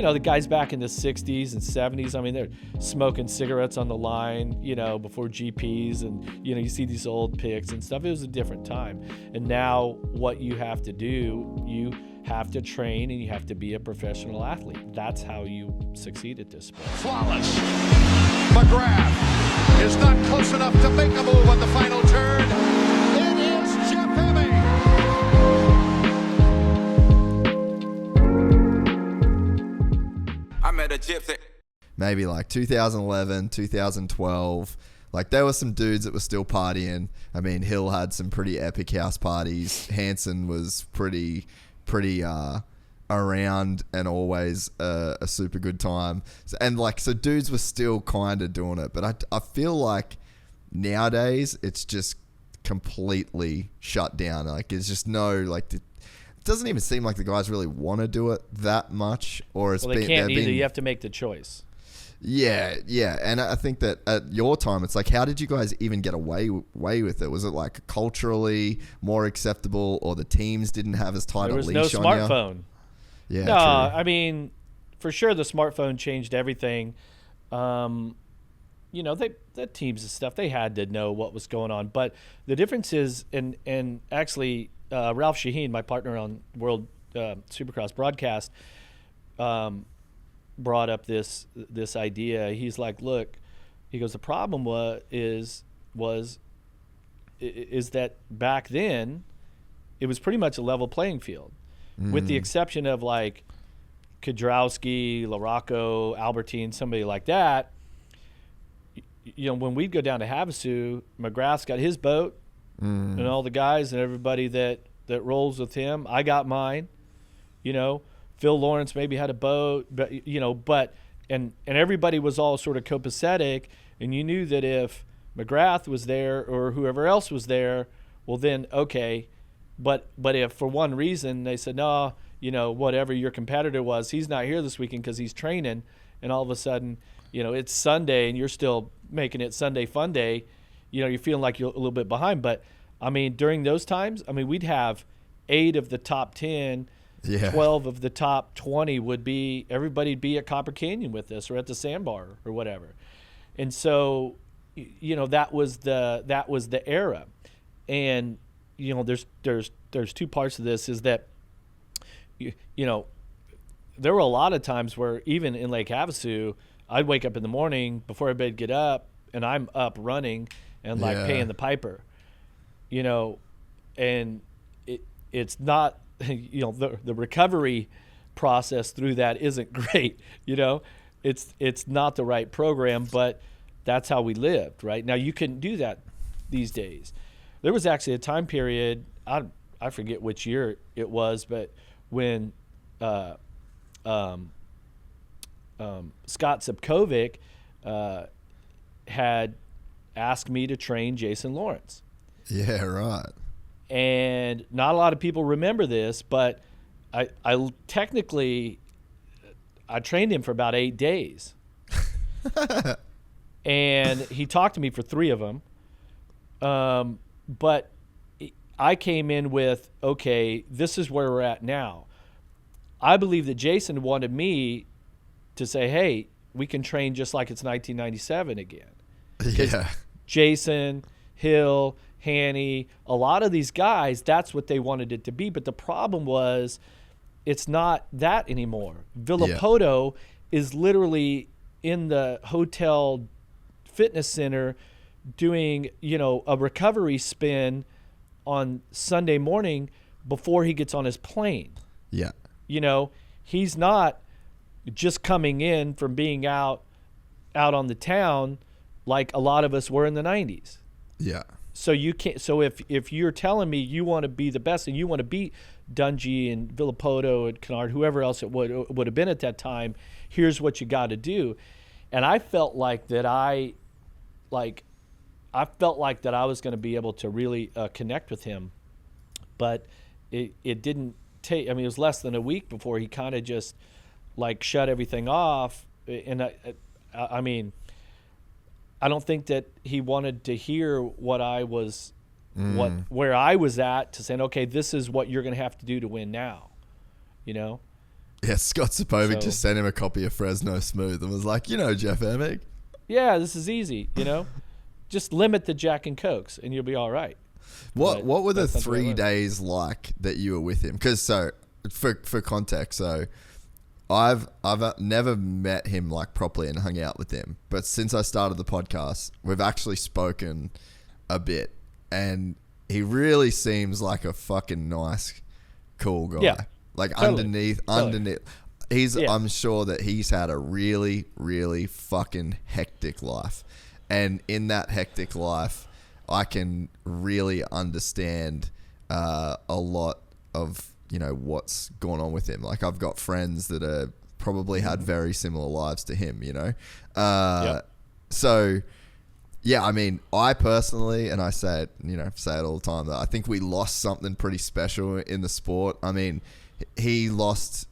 the guys back in the 60s and 70s, I mean, they're smoking cigarettes on the line, before GPs, and, you see these old pics and stuff. It was a different time. And now what you have to do, you have to train and you have to be a professional athlete. That's how you succeed at this sport. Flawless. McGrath is not close enough to make a move on the final turn. It is Jeff Emig. I met a gypsy. Maybe like 2011, 2012. Like, there were some dudes that were still partying. I mean, Hill had some pretty epic house parties. Hanson was pretty around and always a super good time. So dudes were still kind of doing it. But I feel like nowadays it's just completely shut down. Like, it's just it doesn't even seem like the guys really want to do it that much. Or they can't either. You have to make the choice. Yeah. And I think that at your time, it's like, how did you guys even get away with it? Was it like culturally more acceptable, or the teams didn't have as tight a leash on you? There was no smartphone. Yeah, no, true. I mean, for sure the smartphone changed everything. The teams and stuff, they had to know what was going on. But the difference is, and actually Ralph Sheheen, my partner on World Supercross broadcast, brought up this idea. He's like, look, he goes, the problem is that back then it was pretty much a level playing field, with the exception of like Kudrowski, LaRocco, Albertine, somebody like that. When we'd go down to Havasu, McGrath's got his boat, and all the guys and everybody that rolls with him. I got mine, Phil Lawrence maybe had a boat, but and everybody was all sort of copacetic, and you knew that if McGrath was there or whoever else was there, well then okay, but if for one reason they said no, whatever your competitor was, he's not here this weekend because he's training, and all of a sudden it's Sunday and you're still making it Sunday fun day, you're feeling like you're a little bit behind. But I mean, during those times, I mean, we'd have 8 of the top 10. Yeah. 12 of the top 20 everybody'd be at Copper Canyon with us or at the Sandbar or whatever. And so, that was the era. And, there's two parts of this, is that, there were a lot of times where even in Lake Havasu, I'd wake up in the morning before everybody'd get up, and I'm up running and paying the piper, and it's not, the recovery process through that isn't great. It's not the right program, but that's how we lived, right? Now you couldn't do that these days. There was actually a time period, I forget which year it was, but when Scott Zipkovic had asked me to train Jason Lawrence. Yeah, right. And not a lot of people remember this, but I technically trained him for about 8 days. And he talked to me for 3 of them. But I came in with, okay, this is where we're at now. I believe that Jason wanted me to say, hey, we can train just like it's 1997 again. Yeah. Jason, Hill, Hanny, a lot of these guys, that's what they wanted it to be. But the problem was, it's not that anymore. Villapoto is literally in the hotel fitness center doing, a recovery spin on Sunday morning before he gets on his plane. Yeah. He's not just coming in from being out on the town like a lot of us were in the 90s. Yeah. So you can't. So if you're telling me you want to be the best and you want to beat Dungy and Villapoto and Kennard, whoever else it would have been at that time, here's what you got to do. And I felt like that I was going to be able to really connect with him, but it didn't take. I mean, it was less than a week before he kind of just shut everything off. And I mean, I don't think that he wanted to hear what I was, where I was at, to saying, okay, this is what you're going to have to do to win now, Yeah, Scott Sapovic So- just sent him a copy of Fresno Smooth and was like, Jeff Emig. Yeah, this is easy, Just limit the Jack and Cokes and you'll be all right. What were the that's something I 3 learned. days like that you were with him? Because for context, I've never met him like properly and hung out with him, but since I started the podcast, we've actually spoken a bit, and he really seems like a fucking nice, cool guy. Yeah, like totally. underneath, he's. Yeah. I'm sure that he's had a really, really fucking hectic life, and in that hectic life, I can really understand a lot of what's going on with him. Like, I've got friends that are probably had very similar lives to him. Yep. So yeah, I mean, I personally, and I say it all the time, that I think we lost something pretty special in the sport. I mean, he lost.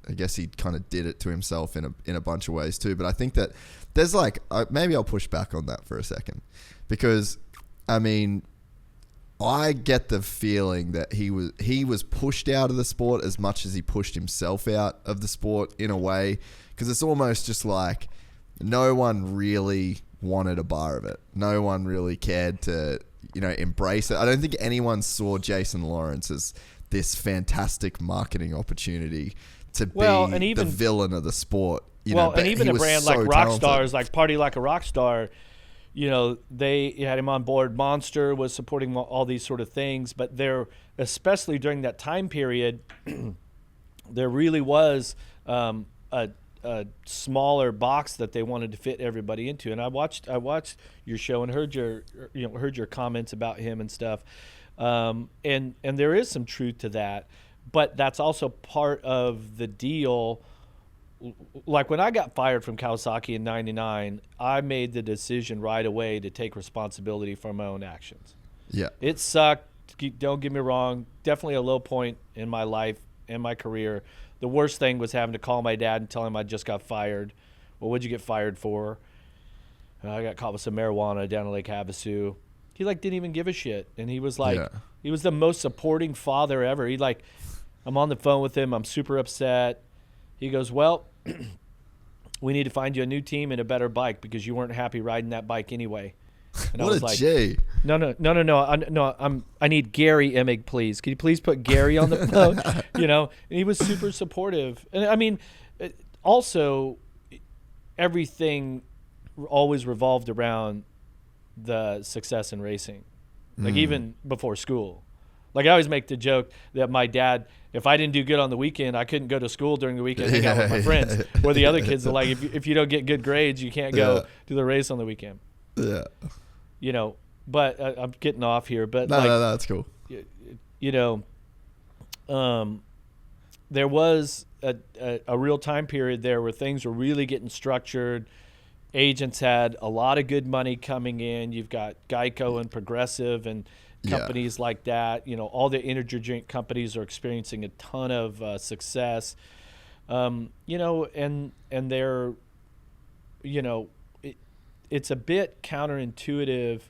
I guess he kind of did it to himself in a bunch of ways too. But I think that there's maybe I'll push back on that for a second, because I mean, I get the feeling that he was pushed out of the sport as much as he pushed himself out of the sport in a way, because it's almost just like no one really wanted a bar of it. No one really cared to embrace it. I don't think anyone saw Jason Lawrence as this fantastic marketing opportunity to be and even- the villain of the sport. And but even he a was brand so like talented. Rockstars, like Party Like a Rockstar, they had him on board. Monster was supporting all these sort of things, but especially during that time period, there really was a smaller box that they wanted to fit everybody into. And I watched your show and heard your comments about him and stuff, and there is some truth to that, but that's also part of the deal. Like when I got fired from Kawasaki in '99, I made the decision right away to take responsibility for my own actions. Yeah. It sucked. Don't get me wrong. Definitely a low point in my life and my career. The worst thing was having to call my dad and tell him I just got fired. Well, what'd you get fired for? I got caught with some marijuana down in Lake Havasu. He didn't even give a shit. And he was like, Yeah. he was the most supporting father ever. I'm on the phone with him. I'm super upset. He goes, well, we need to find you a new team and a better bike because you weren't happy riding that bike anyway. And I What was a like, G. No. I need Gary Emig, please. Can you please put Gary on the phone? And he was super supportive. And I mean, also, everything always revolved around the success in racing, even before school. I always make the joke that my dad, if I didn't do good on the weekend, I couldn't go to school during the weekend and hang out with my friends. Where the other kids are like, if you don't get good grades, you can't go to the race on the weekend. Yeah. But I'm getting off here. But No, that's cool. There was a real time period there where things were really getting structured. Agents had a lot of good money coming in. You've got Geico and Progressive and companies like that. All the energy drink companies are experiencing a ton of success. And they're, it's a bit counterintuitive.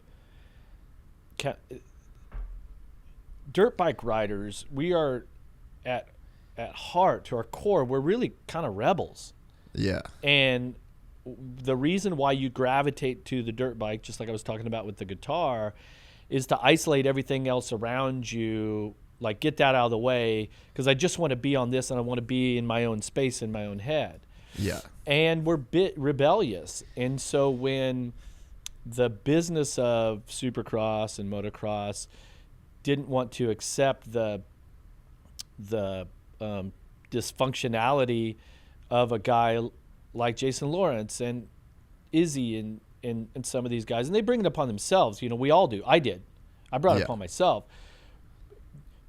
Dirt bike riders, we are at heart, to our core, we're really kind of rebels. Yeah. And the reason why you gravitate to the dirt bike, just like I was talking about with the guitar, is to isolate everything else around you, get that out of the way, because I just want to be on this and I want to be in my own space, in my own head. Yeah. And we're a bit rebellious. And so when the business of Supercross and Motocross didn't want to accept the dysfunctionality of a guy like Jason Lawrence and Izzy and some of these guys, and they bring it upon themselves. We all do. I did. I brought it upon myself.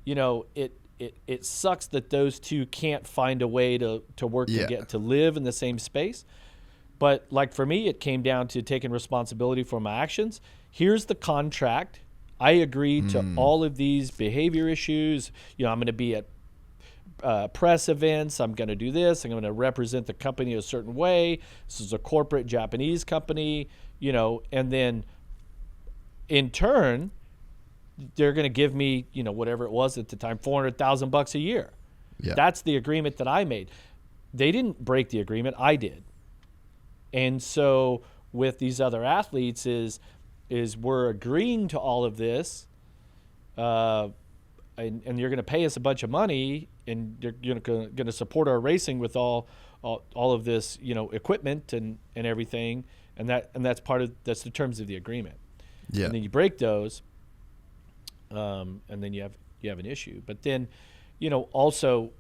It sucks that those two can't find a way to work to live in the same space. But for me, it came down to taking responsibility for my actions. Here's the contract. I agree to all of these behavior issues. I'm going to be at press events. I'm going to do this. I'm going to represent the company a certain way. This is a corporate Japanese company, and then in turn, they're going to give me, whatever it was at the time, $400,000 a year. Yeah. That's the agreement that I made. they didn't break the agreement. I did. And so with these other athletes is we're agreeing to all of this, and you're going to pay us a bunch of money, and you're going to support our racing with all of this, equipment and everything, and that's that's the terms of the agreement. Yeah. And then you break those, and then you have an issue. But then, also,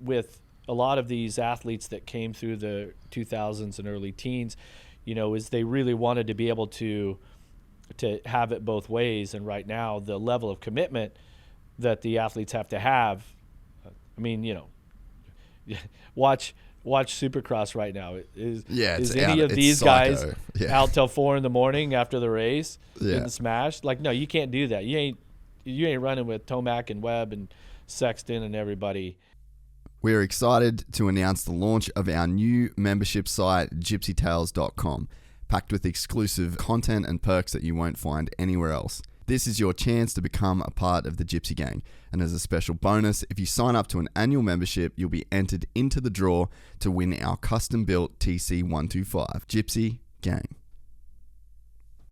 with a lot of these athletes that came through the 2000s and early teens, is they really wanted to be able to have it both ways. And right now, the level of commitment that the athletes have to have, I mean, watch Supercross right now. Is any of these guys out till 4 a.m. after the race getting smashed? Like, no, you can't do that. You ain't running with Tomac and Webb and Sexton and everybody. We're excited to announce the launch of our new membership site, gypsytales.com, packed with exclusive content and perks that you won't find anywhere else. This is your chance to become a part of the Gypsy Gang. And as a special bonus, if you sign up to an annual membership, you'll be entered into the draw to win our custom-built TC125. Gypsy Gang.